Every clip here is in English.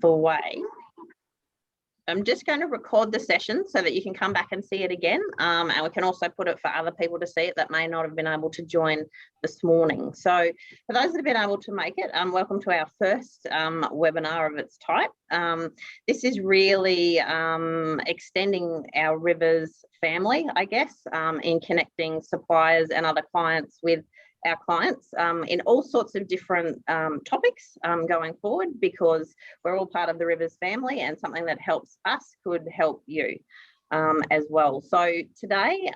way. I'm just going to record the session so that you can come back and see it again. And we can also put it for other people to see it that may not have been able to join this morning. So for those that have been able to make it, welcome to our first webinar of its type. This is really extending our Rivers family, I guess, in connecting suppliers and other clients with our clients in all sorts of different topics going forward, because we're all part of the Rivers family, and something that helps us could help you as well. So today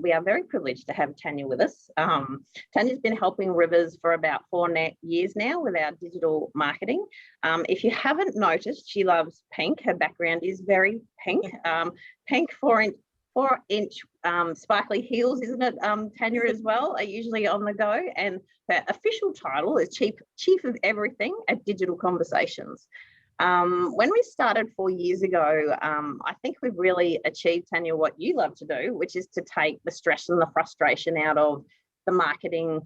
we are very privileged to have Tanya with us. Tanya's been helping Rivers for about 4 years now with our digital marketing. If you haven't noticed, she loves pink. Her background is very pink. Pink 4-inch sparkly heels, isn't it, Tanya, as well, are usually on the go. And her official title is Chief of Everything at Digital Conversations. When we started 4 years ago, I think we've really achieved, Tanya, what you love to do, which is to take the stress and the frustration out of the marketing,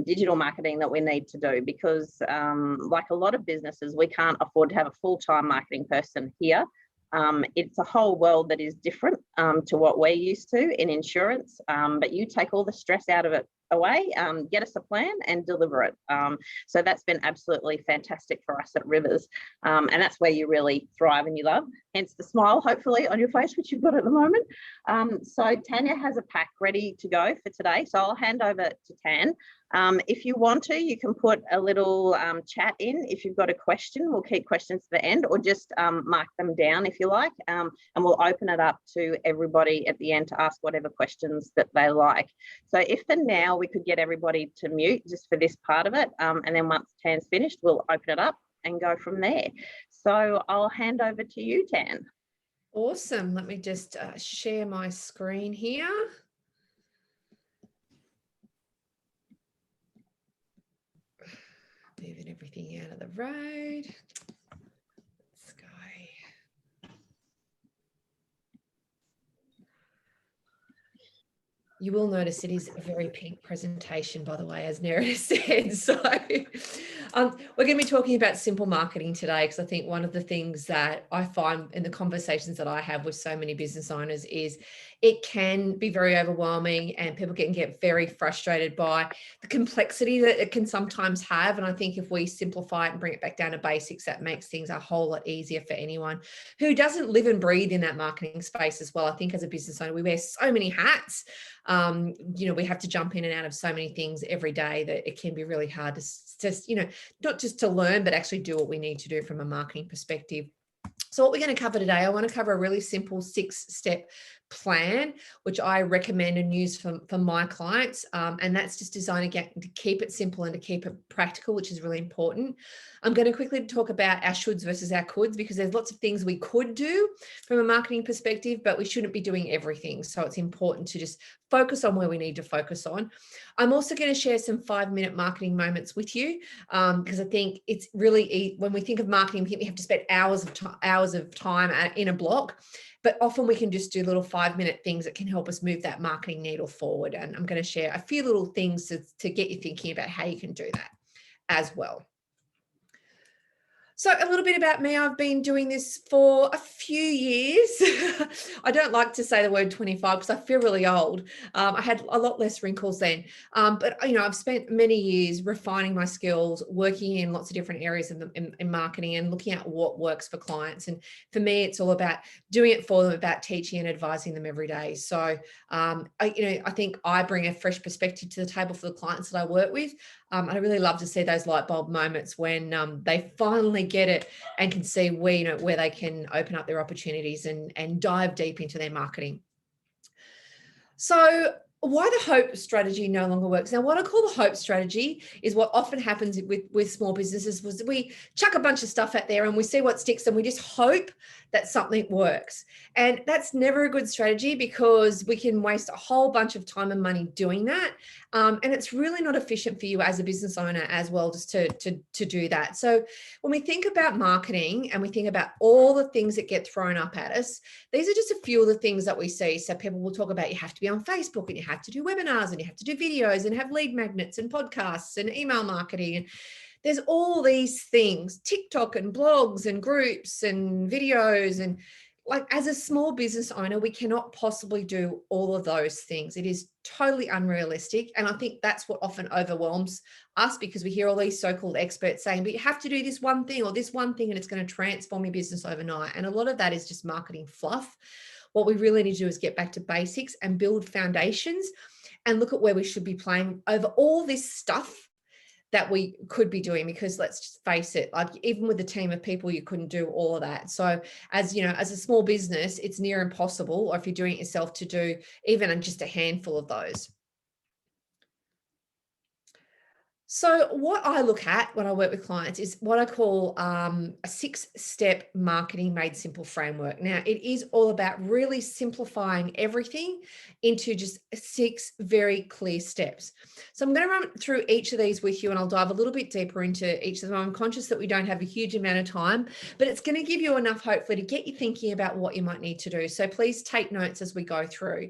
digital marketing that we need to do, because like a lot of businesses, we can't afford to have a full-time marketing person here. It's a whole world that is different to what we're used to in insurance, but you take all the stress out of it away, get us a plan and deliver it. So that's been absolutely fantastic for us at Rivers, and that's where you really thrive and you love, hence the smile hopefully on your face, which you've got at the moment. So Tanya has a pack ready to go for today, so I'll hand over to Tan. If you want to, you can put a little chat in if you've got a question. We'll keep questions to the end, or just mark them down if you like, and we'll open it up to everybody at the end to ask whatever questions that they like. So if for now we could get everybody to mute just for this part of it, and then once Tan's finished, we'll open it up and go from there. So I'll hand over to you, Tan. Awesome. Let me just share my screen here. Moving everything out of the road. Let's go. You will notice it is a very pink presentation, by the way, as Nerida said. So we're going to be talking about simple marketing today, because I think one of the things that I find in the conversations that I have with so many business owners is it can be very overwhelming, and people can get very frustrated by the complexity that it can sometimes have. And I think if we simplify it and bring it back down to basics, that makes things a whole lot easier for anyone who doesn't live and breathe in that marketing space as well. I think as a business owner, we wear so many hats. We have to jump in and out of so many things every day that it can be really hard to just, not just to learn, but actually do what we need to do from a marketing perspective. So what we're going to cover today, I want to cover a really simple 6-step plan, which I recommend and use for my clients. And that's just designed again to keep it simple and to keep it practical, which is really important. I'm going to quickly talk about our shoulds versus our coulds, because there's lots of things we could do from a marketing perspective, but we shouldn't be doing everything. So it's important to just focus on where we need to focus on. I'm also going to share some 5-minute marketing moments with you, because I think it's really, when we think of marketing, we have to spend hours of time in a block. But often we can just do little 5-minute things that can help us move that marketing needle forward. And I'm going to share a few little things to get you thinking about how you can do that as well. So a little bit about me. I've been doing this for a few years. I don't like to say the word 25 because I feel really old. I had a lot less wrinkles then. But, I've spent many years refining my skills, working in lots of different areas in marketing and looking at what works for clients. And for me, it's all about doing it for them, about teaching and advising them every day. So, I think I bring a fresh perspective to the table for the clients that I work with. I really love to see those light bulb moments when they finally get it and can see where they can open up their opportunities and dive deep into their marketing. So why the hope strategy no longer works. Now, what I call the hope strategy is what often happens with small businesses was we chuck a bunch of stuff out there and we see what sticks and we just hope that something works. And that's never a good strategy because we can waste a whole bunch of time and money doing that. And it's really not efficient for you as a business owner as well, just to do that. So when we think about marketing and we think about all the things that get thrown up at us, these are just a few of the things that we see. So people will talk about you have to be on Facebook and you have to do webinars and you have to do videos and have lead magnets and podcasts and email marketing. There's all these things, TikTok and blogs and groups and videos. And like, as a small business owner, we cannot possibly do all of those things. It is totally unrealistic. And I think that's what often overwhelms us, because we hear all these so-called experts saying, but you have to do this one thing or this one thing, and it's going to transform your business overnight. And a lot of that is just marketing fluff. What we really need to do is get back to basics and build foundations and look at where we should be playing over all this stuff that we could be doing, because let's just face it, like even with a team of people, you couldn't do all of that. So as you know, as a small business, it's near impossible, or if you're doing it yourself, to do even just a handful of those. So what I look at when I work with clients is what I call a 6-step marketing made simple framework. Now, it is all about really simplifying everything into just 6 very clear steps. So I'm going to run through each of these with you, and I'll dive a little bit deeper into each of them. I'm conscious that we don't have a huge amount of time, but it's going to give you enough, hopefully, to get you thinking about what you might need to do. So please take notes as we go through.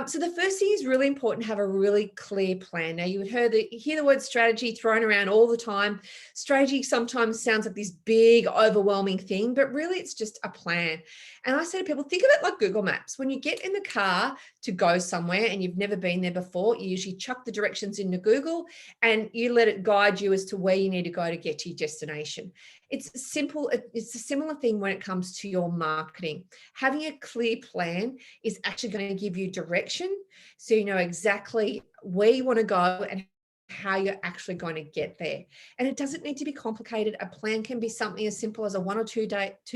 So the first thing is really important to have a really clear plan. Now, you would hear the word strategy thrown around all the time. Strategy sometimes sounds like this big, overwhelming thing, but really it's just a plan. And I say to people, think of it like Google Maps. When you get in the car to go somewhere and you've never been there before, you usually chuck the directions into Google and you let it guide you as to where you need to go to get to your destination. It's simple. It's a similar thing when it comes to your marketing. Having a clear plan is actually going to give you direction, so you know exactly where you want to go and how you're actually going to get there. And it doesn't need to be complicated. A plan can be something as simple as a 1 or 2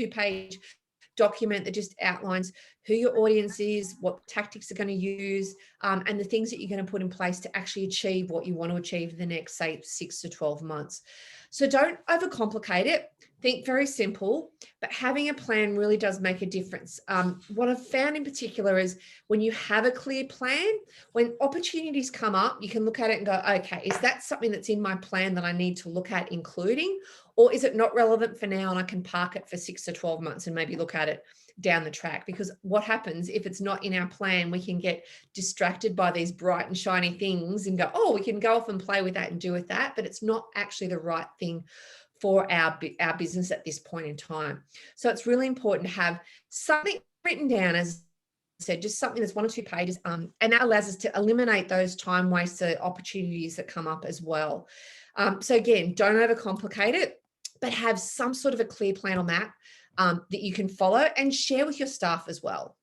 page document that just outlines who your audience is, what tactics are going to use, and the things that you're going to put in place to actually achieve what you want to achieve in the next, say, 6 to 12 months. So don't overcomplicate it. Think very simple, but having a plan really does make a difference. What I've found in particular is when you have a clear plan, when opportunities come up, you can look at it and go, okay, is that something that's in my plan that I need to look at including, or is it not relevant for now and I can park it for 6 to 12 months and maybe look at it down the track? Because what happens if it's not in our plan, we can get distracted by these bright and shiny things and go, oh, we can go off and play with that and do with that, but it's not actually the right thing for our business at this point in time. So it's really important to have something written down, as I said, just something that's 1 or 2 pages, and that allows us to eliminate those time waster opportunities that come up as well. So again, don't overcomplicate it, but have some sort of a clear plan on that that you can follow and share with your staff as well.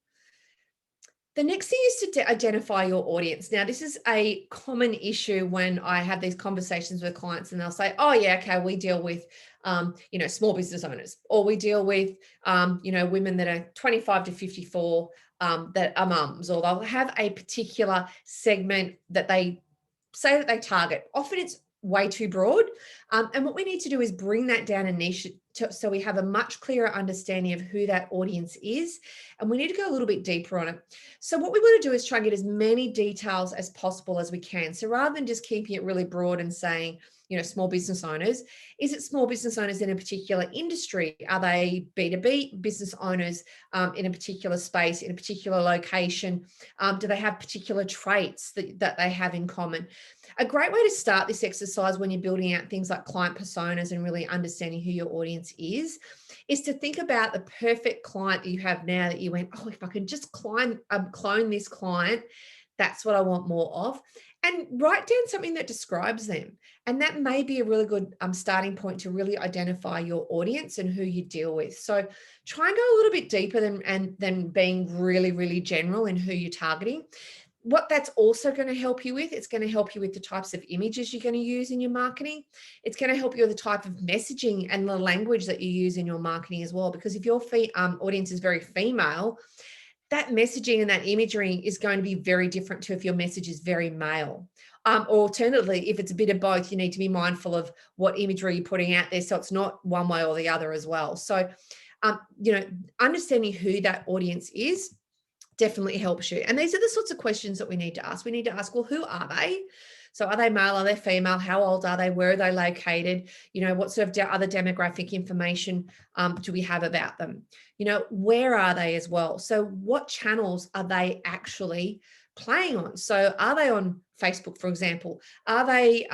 The next thing is to identify your audience. Now, this is a common issue when I have these conversations with clients, and they'll say, oh yeah, okay, we deal with, small business owners, or we deal with, women that are 25 to 54 that are mums, or they'll have a particular segment that they say that they target. Often it's way too broad. And what we need to do is bring that down and niche so we have a much clearer understanding of who that audience is. And we need to go a little bit deeper on it. So what we want to do is try and get as many details as possible as we can. So rather than just keeping it really broad and saying, small business owners, is it small business owners in a particular industry? Are they B2B business owners in a particular space, in a particular location? Do they have particular traits that they have in common? A great way to start this exercise when you're building out things like client personas and really understanding who your audience is to think about the perfect client that you have now that you went, oh, if I can just clone this client, that's what I want more of. And write down something that describes them. And that may be a really good starting point to really identify your audience and who you deal with. So try and go a little bit deeper than being really, really general in who you're targeting. What that's also going to help you with, it's going to help you with the types of images you're going to use in your marketing. It's going to help you with the type of messaging and the language that you use in your marketing as well. Because if your audience is very female, that messaging and that imagery is going to be very different to if your message is very male. Or alternatively, if it's a bit of both, you need to be mindful of what imagery you're putting out there so it's not one way or the other as well. So, understanding who that audience is definitely helps you. And these are the sorts of questions that we need to ask. We need to ask, well, who are they? So are they male? Are they female? How old are they? Where are they located? What sort of other demographic information do we have about them? Where are they as well? So what channels are they actually playing on? So are they on Facebook, for example? Are they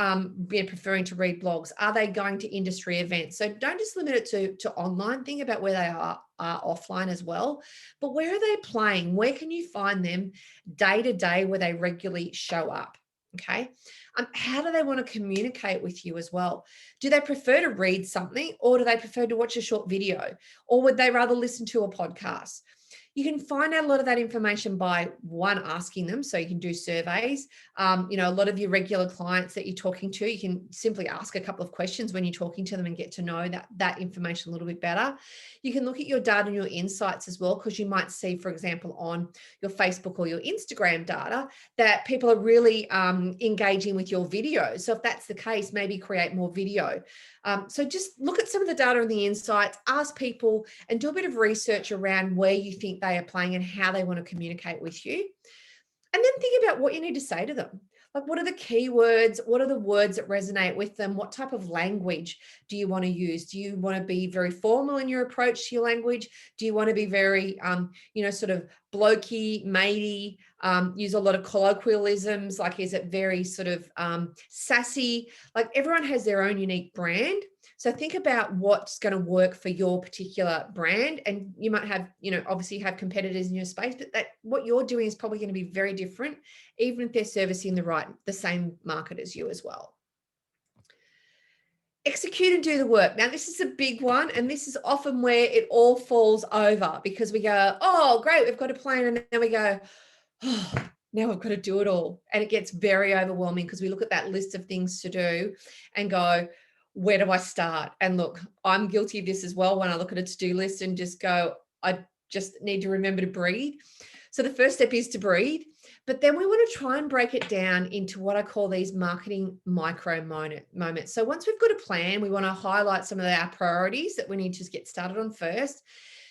preferring to read blogs? Are they going to industry events? So don't just limit it to online. Think about where they are offline as well. But where are they playing? Where can you find them day to day where they regularly show up? Okay. How do they want to communicate with you as well? Do they prefer to read something, or do they prefer to watch a short video, or would they rather listen to a podcast? You can find out a lot of that information by asking them. So you can do surveys. A lot of your regular clients that you're talking to, you can simply ask a couple of questions when you're talking to them and get to know that information a little bit better. You can look at your data and your insights as well, because you might see, for example, on your Facebook or your Instagram data that people are really engaging with your videos. So if that's the case, maybe create more video. So just look at some of the data and the insights, ask people, and do a bit of research around where you think they are playing and how they want to communicate with you. And then think about what you need to say to them. Like, what are the keywords? What are the words that resonate with them? What type of language do you want to use? Do you want to be very formal in your approach to your language? Do you want to be very, sort of blokey, matey, use a lot of colloquialisms? Like, is it very sort of sassy? Like, everyone has their own unique brand. So think about what's going to work for your particular brand. And you might have, obviously have competitors in your space, but what you're doing is probably going to be very different, even if they're servicing the same market as you as well. Execute and do the work. Now, this is a big one, and this is often where it all falls over, because we go, oh, great, we've got a plan. And then we go, oh, now I've got to do it all. And it gets very overwhelming, because we look at that list of things to do and go, where do I start? And look, I'm guilty of this as well, when I look at a to-do list and just go, I just need to remember to breathe. So the first step is to breathe, but then we want to try and break it down into what I call these marketing micro moments. So once we've got a plan, we want to highlight some of our priorities that we need to get started on first.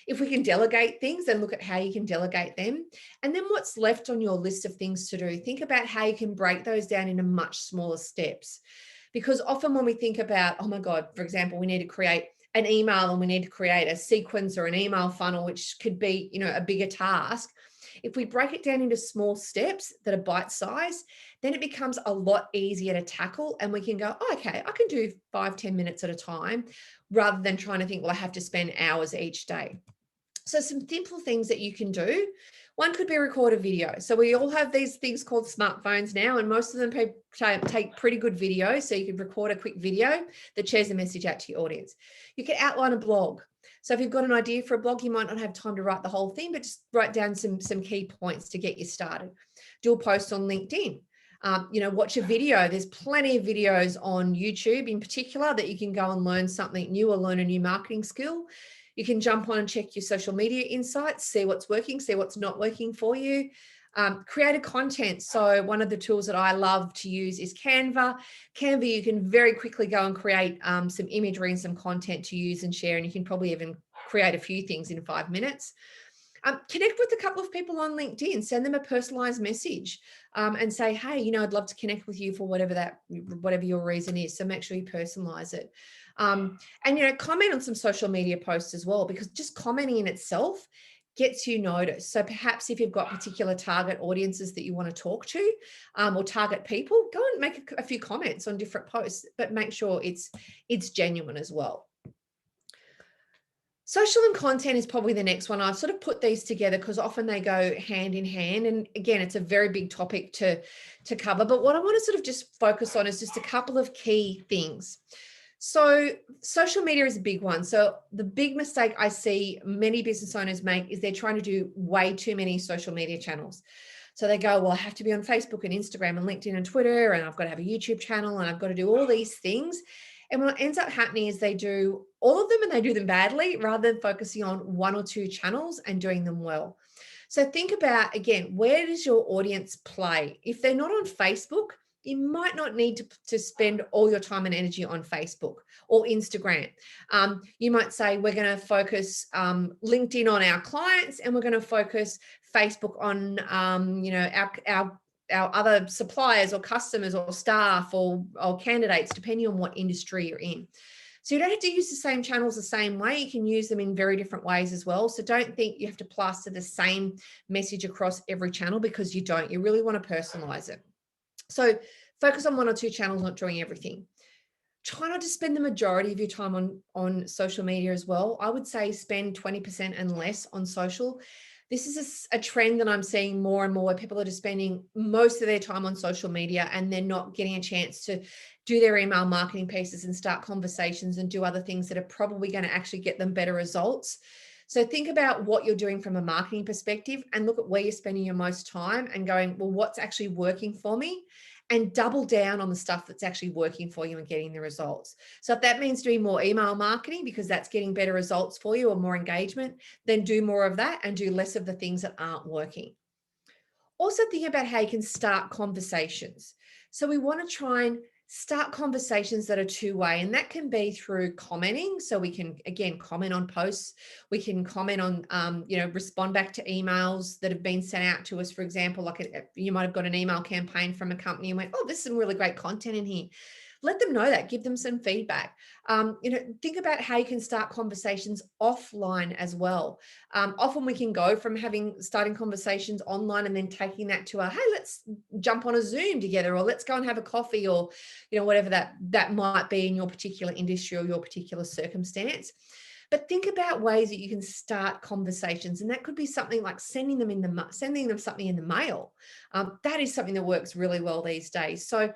If we can delegate things, then look at how you can delegate them. And then what's left on your list of things to do, think about how you can break those down into much smaller steps. Because often when we think about, oh my God, for example, we need to create an email and we need to create a sequence or an email funnel, which could be, a bigger task. If we break it down into small steps that are bite-sized, then it becomes a lot easier to tackle, and we can go, oh, okay, I can do 5-10 minutes at a time, rather than trying to think, well, I have to spend hours each day. So some simple things that you can do. One could be record a video. So we all have these things called smartphones now, and most of them take pretty good video. So you could record a quick video that shares a message out to your audience. You could outline a blog. So if you've got an idea for a blog, you might not have time to write the whole thing, but just write down some key points to get you started. Do a post on LinkedIn. Watch a video. There's plenty of videos on YouTube in particular that you can go and learn something new or learn a new marketing skill. You can jump on and check your social media insights, see what's working, see what's not working for you. Create a content. So one of the tools that I love to use is Canva. Canva, you can very quickly go and create some imagery and some content to use and share, and you can probably even create a few things in 5 minutes. Connect with a couple of people on LinkedIn, send them a personalized message and say, hey, I'd love to connect with you for whatever your reason is. So make sure you personalize it. And comment on some social media posts as well, because just commenting in itself gets you noticed. So perhaps if you've got particular target audiences that you want to talk to or target people, go and make a few comments on different posts, but make sure it's genuine as well. Social and content is probably the next one. I've sort of put these together because often they go hand in hand. And again, it's a very big topic to cover. But what I want to sort of just focus on is just a couple of key things. So social media is a big one. So the big mistake I see many business owners make is they're trying to do way too many social media channels. So they go, well, I have to be on Facebook and Instagram and LinkedIn and Twitter, and I've got to have a YouTube channel, and I've got to do all these things. And what ends up happening is they do all of them and they do them badly, rather than focusing on 1 or 2 channels and doing them well. So think about, again, where does your audience play? If they're not on Facebook, you might not need to spend all your time and energy on Facebook or Instagram. You might say, we're going to focus LinkedIn on our clients, and we're going to focus Facebook on our other suppliers or customers or staff or candidates, depending on what industry you're in. So you don't have to use the same channels the same way. You can use them in very different ways as well. So don't think you have to plaster the same message across every channel, because you don't. You really want to personalize it. So focus on one or two channels, not doing everything. Try not to spend the majority of your time on social media as well. I would say spend 20% and less on social. This is a trend that I'm seeing more and more, where people are just spending most of their time on social media and they're not getting a chance to do their email marketing pieces and start conversations and do other things that are probably going to actually get them better results. So think about what you're doing from a marketing perspective and look at where you're spending your most time and going, well, what's actually working for me? And double down on the stuff that's actually working for you and getting the results. So if that means doing more email marketing because that's getting better results for you or more engagement, then do more of that and do less of the things that aren't working. Also think about how you can start conversations. So we want to try and start conversations that are two-way, and that can be through commenting. So we can, again, comment on posts. We can comment on, respond back to emails that have been sent out to us. For example, like you might have got an email campaign from a company and went, oh, there's some really great content in here. Let them know that, give them some feedback. Think about how you can start conversations offline as well. Often we can go from starting conversations online and then taking that to hey, let's jump on a Zoom together, or let's go and have a coffee, or, whatever that might be in your particular industry or your particular circumstance. But think about ways that you can start conversations, and that could be something like sending them something in the mail. That is something that works really well these days. So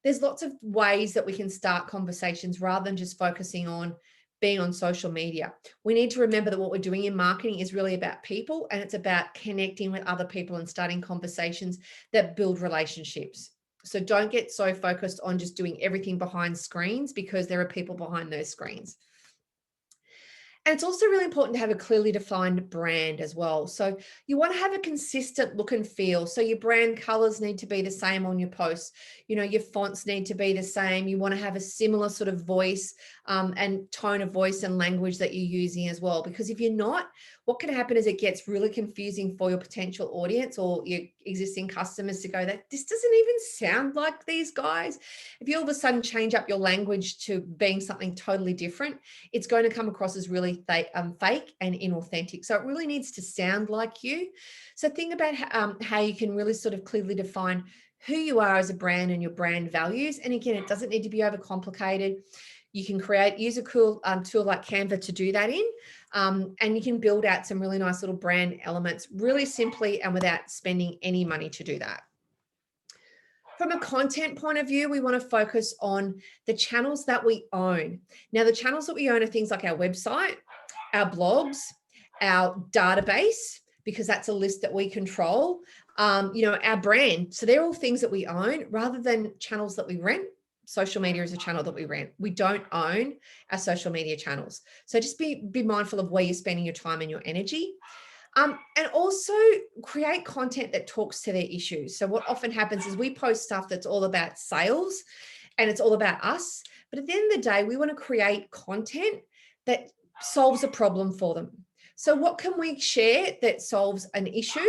there's lots of ways that we can start conversations rather than just focusing on being on social media. We need to remember that what we're doing in marketing is really about people, and it's about connecting with other people and starting conversations that build relationships. So don't get so focused on just doing everything behind screens, because there are people behind those screens. And it's also really important to have a clearly defined brand as well. So you want to have a consistent look and feel. So your brand colors need to be the same on your posts. Your fonts need to be the same. You want to have a similar sort of voice and tone of voice and language that you're using as well. Because if you're not, what can happen is it gets really confusing for your potential audience or your existing customers to go, that this doesn't even sound like these guys. If you all of a sudden change up your language to being something totally different, it's going to come across as really fake and inauthentic. So it really needs to sound like you. So think about how you can really sort of clearly define who you are as a brand and your brand values. And again, it doesn't need to be overcomplicated. You can use a cool tool like Canva to do that in, and you can build out some really nice little brand elements really simply and without spending any money to do that. From a content point of view, we want to focus on the channels that we own. Now, the channels that we own are things like our website, our blogs, our database, because that's a list that we control, our brand. So they're all things that we own rather than channels that we rent. Social media is a channel that we rent. We don't own our social media channels. So just be mindful of where you're spending your time and your energy. And also create content that talks to their issues. So what often happens is we post stuff that's all about sales and it's all about us. But at the end of the day, we want to create content that solves a problem for them. So what can we share that solves an issue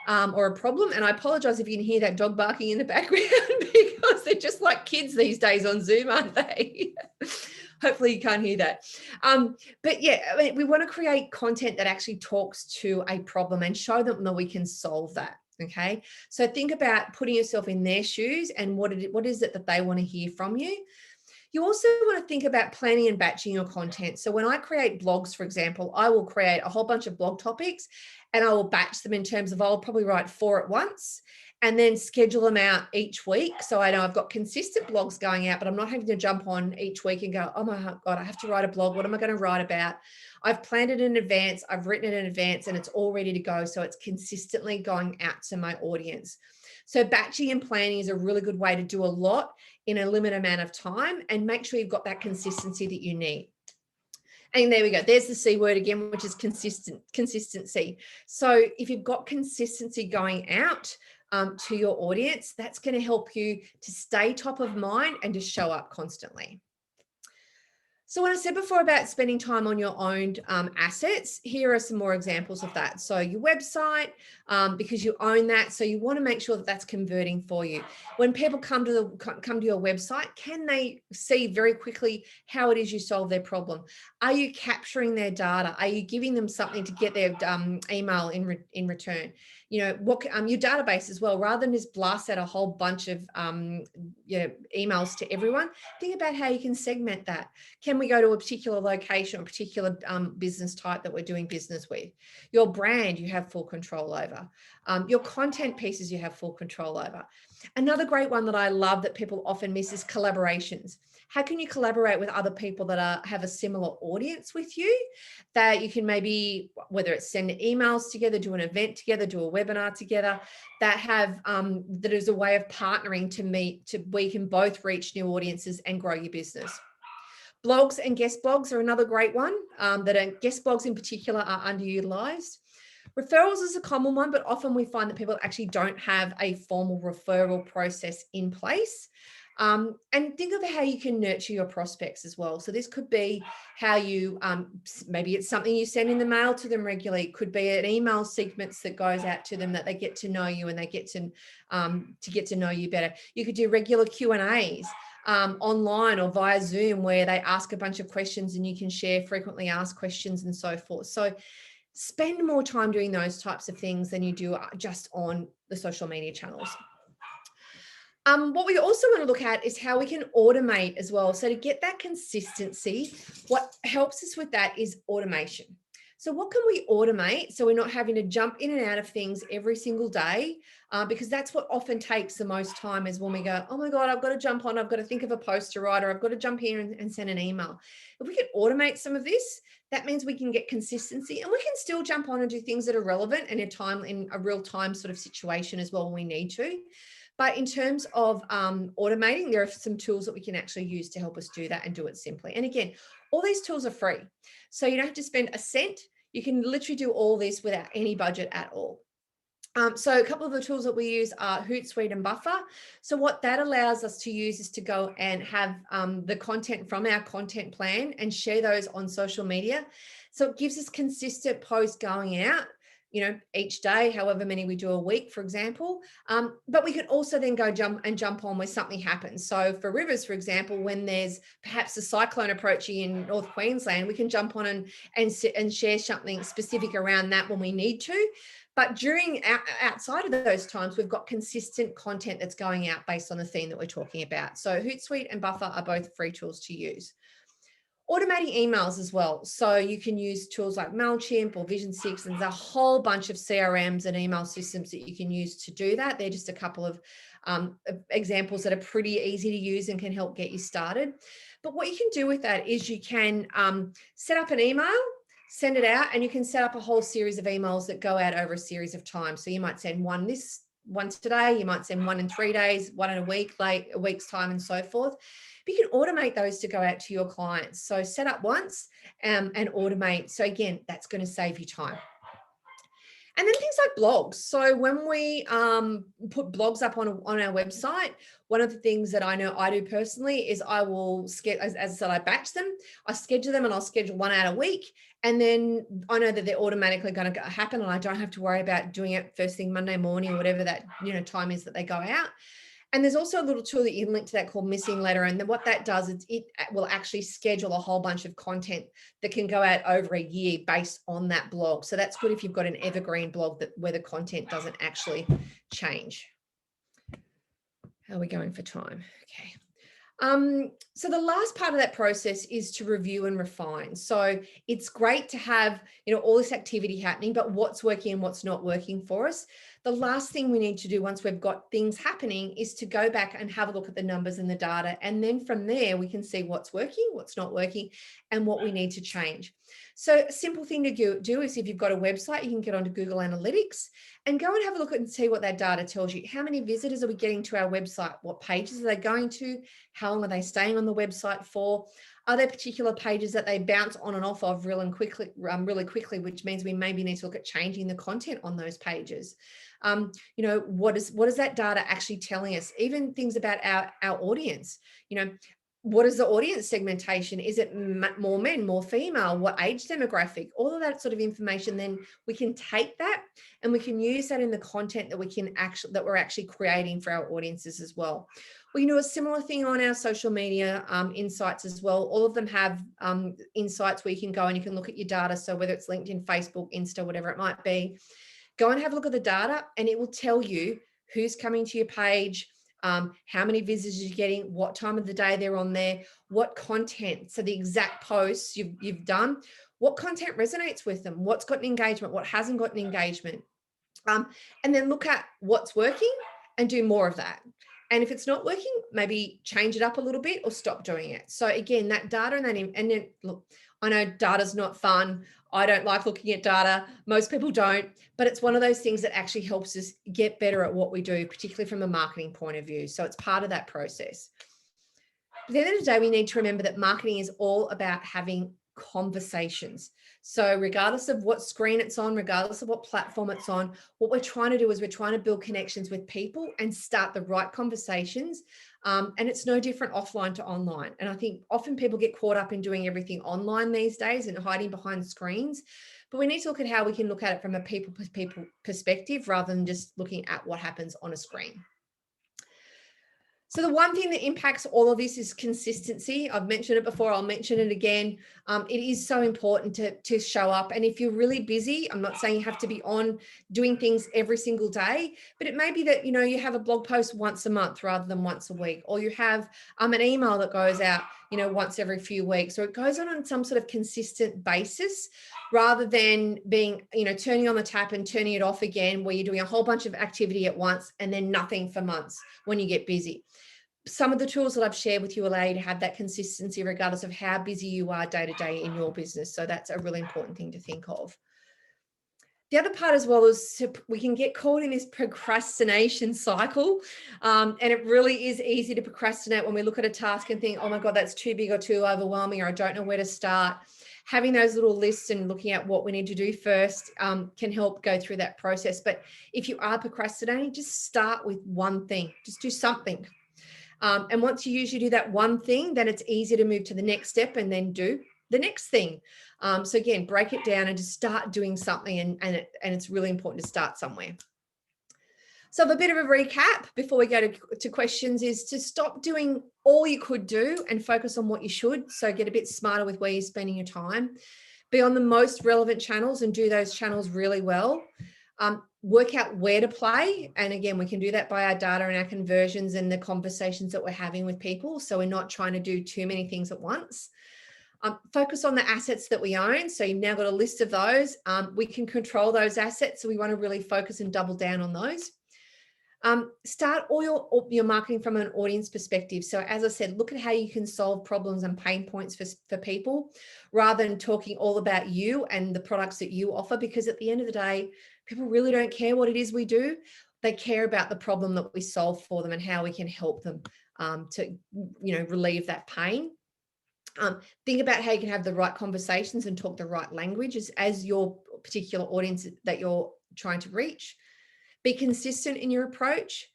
or a problem? And I apologize if you can hear that dog barking in the background because they're just like kids these days on Zoom, aren't they? Hopefully you can't hear that. But yeah, I mean, we want to create content that actually talks to a problem and show them that we can solve that. Okay. So think about putting yourself in their shoes and what is it that they want to hear from you. You also want to think about planning and batching your content. So when I create blogs, for example, I will create a whole bunch of blog topics and I will batch them in terms of I'll probably write 4 at once and then schedule them out each week. So I know I've got consistent blogs going out, but I'm not having to jump on each week and go, oh my God, I have to write a blog. What am I going to write about? I've planned it in advance. I've written it in advance and it's all ready to go. So it's consistently going out to my audience. So batching and planning is a really good way to do a lot in a limited amount of time and make sure you've got that consistency that you need. And there we go. There's the C word again, which is consistency. So if you've got consistency going out to your audience, that's going to help you to stay top of mind and to show up constantly. So when I said before about spending time on your own assets, here are some more examples of that. So your website, because you own that, so you want to make sure that that's converting for you. When people come to your website, can they see very quickly how it is you solve their problem? Are you capturing their data? Are you giving them something to get their email in return? You know, what your database as well, rather than just blast out a whole bunch of emails to everyone, think about how you can segment that. Can we go to a particular location or particular business type that we're doing business with? Your brand, you have full control over. Your content pieces, you have full control over. Another great one that I love that people often miss is collaborations. How can you collaborate with other people that have a similar audience with you, that you can maybe, whether it's send emails together, do an event together, do a webinar together, that have that is a way of partnering to meet, to where you can both reach new audiences and grow your business. Blogs and guest blogs are another great one, guest blogs in particular are underutilized. Referrals is a common one, but often we find that people actually don't have a formal referral process in place. And think of how you can nurture your prospects as well. So this could be how you, maybe it's something you send in the mail to them regularly. It could be an email sequence that goes out to them, that they get to know you and they get to get to know you better. You could do regular Q&As. Online or via Zoom, where they ask a bunch of questions and you can share frequently asked questions and so forth. So spend more time doing those types of things than you do just on the social media channels. What we also want to look at is how we can automate as well. So to get that consistency, what helps us with that is automation. So what can we automate so we're not having to jump in and out of things every single day? Because that's what often takes the most time, is when we go, oh my God, I've got to jump on, I've got to think of a post to write, or I've got to jump here and send an email. If we can automate some of this, that means we can get consistency, and we can still jump on and do things that are relevant in a real time sort of situation as well when we need to. But in terms of automating, there are some tools that we can actually use to help us do that and do it simply. And again, all these tools are free. So you don't have to spend a cent. You can literally do all this without any budget at all. So a couple of the tools that we use are Hootsuite and Buffer. So what that allows us to use is to go and have the content from our content plan and share those on social media. So it gives us consistent posts going out, you know, each day, however many we do a week, for example. But we can also then go jump on where something happens. So for rivers, for example, when there's perhaps a cyclone approaching in North Queensland, we can jump on and share something specific around that when we need to. But outside of those times, we've got consistent content that's going out based on the theme that we're talking about. So Hootsuite and Buffer are both free tools to use. Automating emails as well. So you can use tools like MailChimp or Vision 6, and there's a whole bunch of CRMs and email systems that you can use to do that. They're just a couple of examples that are pretty easy to use and can help get you started. But what you can do with that is you can set up an email, send it out, and you can set up a whole series of emails that go out over a series of time. So you might send one today, you might send one in 3 days, one in a week's time, and so forth. But you can automate those to go out to your clients. So set up once and automate. So again, that's going to save you time. And then things like blogs. So when we put blogs up on our website, one of the things that I know I do personally is I will as I said, I batch them, I schedule them, and I'll schedule one out a week. And then I know that they're automatically going to happen, and I don't have to worry about doing it first thing Monday morning or whatever that time is that they go out. And there's also a little tool that you can link to that called Missing Letter. And then what that does is it will actually schedule a whole bunch of content that can go out over a year based on that blog. So that's good if you've got an evergreen blog where the content doesn't actually change. How are we going for time? Okay. So the last part of that process is to review and refine. So it's great to have, all this activity happening, but what's working and what's not working for us. The last thing we need to do once we've got things happening is to go back and have a look at the numbers and the data. And then from there, we can see what's working, what's not working, and what we need to change. So a simple thing to do is, if you've got a website, you can get onto Google Analytics and go and have a look at and see what that data tells you. How many visitors are we getting to our website? What pages are they going to? How long are they staying on the website for? Are there particular pages that they bounce on and off of really quickly, which means we maybe need to look at changing the content on those pages? What is that data actually telling us? Even things about our audience. what is the audience segmentation? Is it more men, more female? What age demographic? All of that sort of information. Then we can take that and we can use that in the content that we're actually creating for our audiences as well. We can do a similar thing on our social media insights as well. All of them have insights where you can go and you can look at your data. So whether it's LinkedIn, Facebook, Insta, whatever it might be, go and have a look at the data and it will tell you who's coming to your page, how many visitors you're getting, what time of the day they're on there, what content, so the exact posts you've done, what content resonates with them, what's got an engagement, what hasn't got an engagement, and then look at what's working and do more of that. And if it's not working, maybe change it up a little bit or stop doing it. So again, that data and then look, I know data's not fun. I don't like looking at data. Most people don't, but it's one of those things that actually helps us get better at what we do, particularly from a marketing point of view. So it's part of that process. At the end of the day, we need to remember that marketing is all about having conversations. So regardless of what screen it's on, regardless of what platform it's on, what we're trying to do is we're trying to build connections with people and start the right conversations. And it's no different offline to online. And I think often people get caught up in doing everything online these days and hiding behind screens. But we need to look at how we can look at it from a people perspective rather than just looking at what happens on a screen. So the one thing that impacts all of this is consistency. I've mentioned it before, I'll mention it again. It is so important to show up. And if you're really busy, I'm not saying you have to be on doing things every single day, but it may be that, you know, you have a blog post once a month rather than once a week, or you have an email that goes out, you know, once every few weeks, or it goes on some sort of consistent basis rather than being, you know, turning on the tap and turning it off again, where you're doing a whole bunch of activity at once and then nothing for months when you get busy. Some of the tools that I've shared with you allow you to have that consistency regardless of how busy you are day to day in your business. So that's a really important thing to think of. The other part as well is we can get caught in this procrastination cycle. And it really is easy to procrastinate when we look at a task and think, oh my God, that's too big or too overwhelming, or I don't know where to start. Having those little lists and looking at what we need to do first can help go through that process. But if you are procrastinating, just start with one thing, just do something. And once you usually do that one thing, then it's easier to move to the next step and then do the next thing. So again, break it down and just start doing something. And it's really important to start somewhere. So a bit of a recap before we go to questions is to stop doing all you could do and focus on what you should. So get a bit smarter with where you're spending your time. Be on the most relevant channels and do those channels really well. Work out where to play. And again, we can do that by our data and our conversions and the conversations that we're having with people. So we're not trying to do too many things at once. Focus on the assets that we own. So you've now got a list of those. We can control those assets. So we want to really focus and double down on those. Start all your marketing from an audience perspective. So as I said, look at how you can solve problems and pain points for people rather than talking all about you and the products that you offer, because at the end of the day, people really don't care what it is we do. They care about the problem that we solve for them and how we can help them to, you know, relieve that pain. Think about how you can have the right conversations and talk the right language as your particular audience that you're trying to reach. Be consistent in your approach,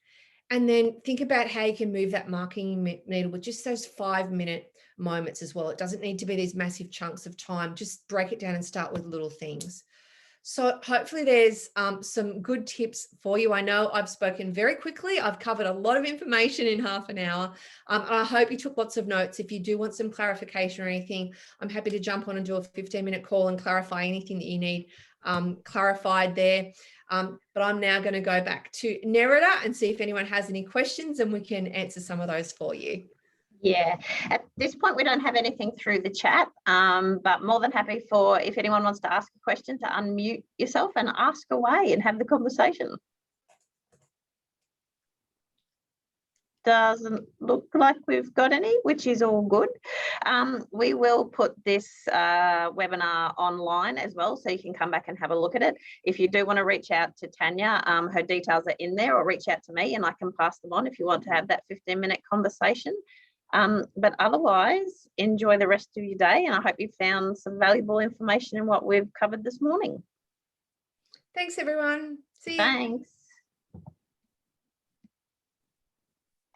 and then think about how you can move that marketing needle with just those 5-minute moments as well. It doesn't need to be these massive chunks of time. Just break it down and start with little things. So hopefully there's some good tips for you. I know I've spoken very quickly. I've covered a lot of information in half an hour. And I hope you took lots of notes. If you do want some clarification or anything, I'm happy to jump on and do a 15-minute call and clarify anything that you need clarified there. But I'm now going to go back to Nerida and see if anyone has any questions and we can answer some of those for you. Yeah, at this point, we don't have anything through the chat, but more than happy for if anyone wants to ask a question to unmute yourself and ask away and have the conversation. Doesn't look like we've got any, which is all good. We will put this webinar online as well, so you can come back and have a look at it. If you do want to reach out to Tanya, her details are in there, or reach out to me and I can pass them on if you want to have that 15-minute conversation. But otherwise, enjoy the rest of your day, and I hope you found some valuable information in what we've covered this morning. Thanks, everyone. See you. Thanks.